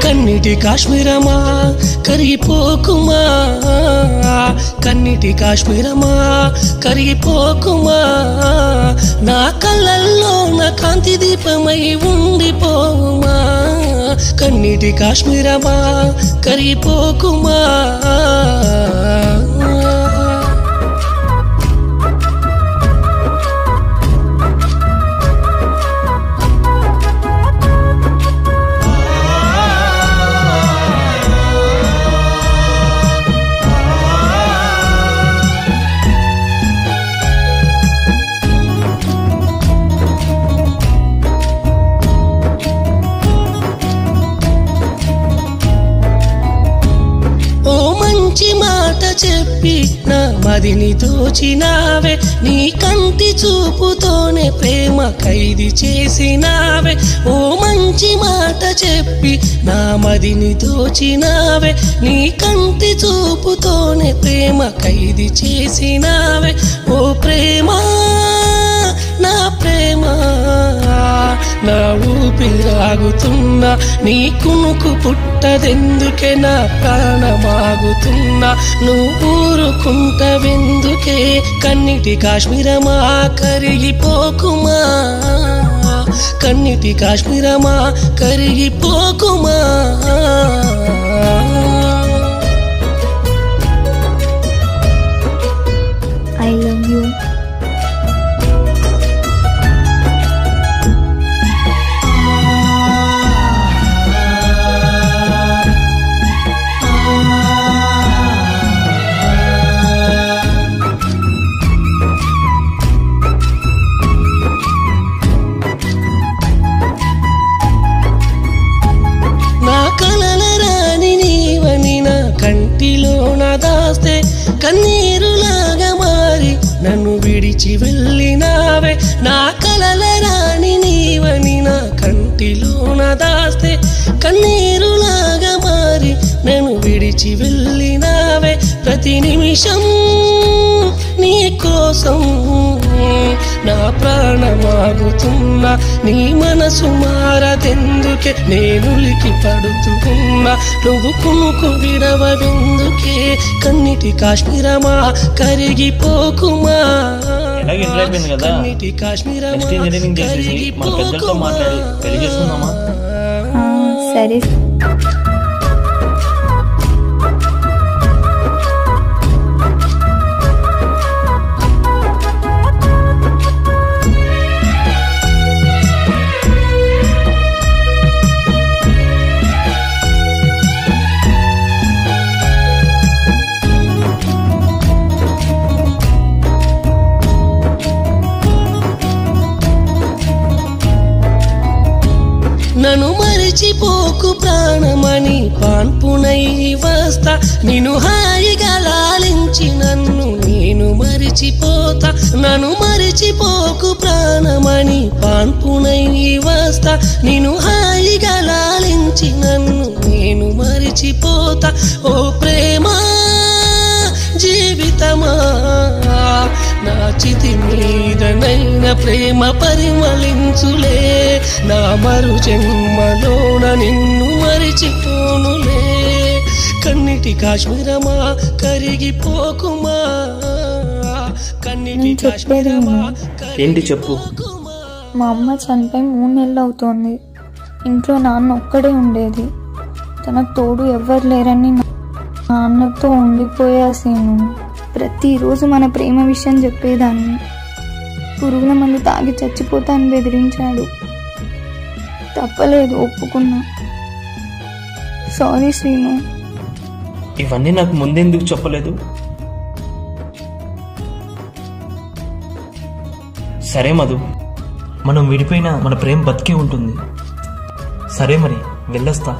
కన్నిటి కాశ్మీరమా కరిగిపోకుమా, కన్నిటి కాశ్మీరమా కరిగిపోకుమా, నా కళ్ళల్లో నా కాంతి దీపమై ఉండిపోమా, కన్నిటి కాశ్మీరమా కరిగిపోకుమా. మంచి మాట చెప్పి నా మదిని దోచినావే, నీ కంటి చూపుతోనే ప్రేమ ఖైదీ చేసినావే. ఓ మంచి మాట చెప్పి నా మదిని దోచినావే, నీ కంటి చూపుతోనే ప్రేమ ఖైదీ చేసినావే. ఓ ప్రేమ నా ప్రేమ, నా ఊపిరాగుతున్నా, నీ కునుకు పుట్టదెందుకే, నా ప్రాణమాగుతున్నా, నువ్వు ఊరుకుంటవెందుకే, కన్నిటి కాశ్మీరమా కరిగిపోకుమా, కన్నిటి కాశ్మీరమా కరిగిపోకుమా. I love you. కంటిలో నా దాస్తే కన్నీరులాగా మారి నన్ను విడిచి వెళ్ళినావే, నా కలల రాణి నీవని నా కంటిలో నా దాస్తే కన్నీరులాగా మారి నన్ను విడిచి వెళ్ళినావే. ప్రతి నిమిషం నీ కోసం నా ప్రాణమాగుతున్నా, నీ మనసు మారదెందుకే, నేనులికి పడుతున్నా, నువ్వు కునుకు విడవెందుకే, కన్నిటి కాశ్మీరమా కరిగిపోకుమా, కన్నిటి కాశ్మీరమా కరిగిపోకుమా. సరే నన్ను మరిచిపోకు ప్రాణమని పాన్పునై వస్తా, నిన్ను హాయిగా లాలించి నన్ను నేను మరిచిపోతా, నన్ను మరిచిపోకు ప్రాణమని పాన్పునై వస్తా, నిన్ను హాయిగా లాలించి నన్ను నేను మరిచిపోతా. ఓ ప్రేమ జీవితమా, నా చితి మీదనైన ప్రేమ పరిమళించులే, నా మరు జన్మలోన నిన్ను మరిచిపోనులే, కన్నిటి కాశ్మీరమా కరిగిపోకుమా, కన్నిటి కాశ్మీరమా. ఏంటి చెప్పు. మా అమ్మ చనిపోయి 3 నెలలు అవుతోంది. ఇంట్లో నాన్న ఒక్కడే ఉండేది, తనకు తోడు ఎవ్వరు లేరని నాన్నతో ఉండిపోయాసేను. ప్రతిరోజు మన ప్రేమ విషయం చెప్పేదాన్ని, పురుగుల మందు తాగి చచ్చిపోతాను బెదిరించాడు, తప్పలేదు ఒప్పుకున్నా. సారీ శ్రీను. ఇవన్నీ నాకు ముందెందుకు చెప్పలేదు? సరే మధు, మనం విడిపోయినా మన ప్రేమ బతికే ఉంటుంది. సరే మరి వెళ్ళొస్తా.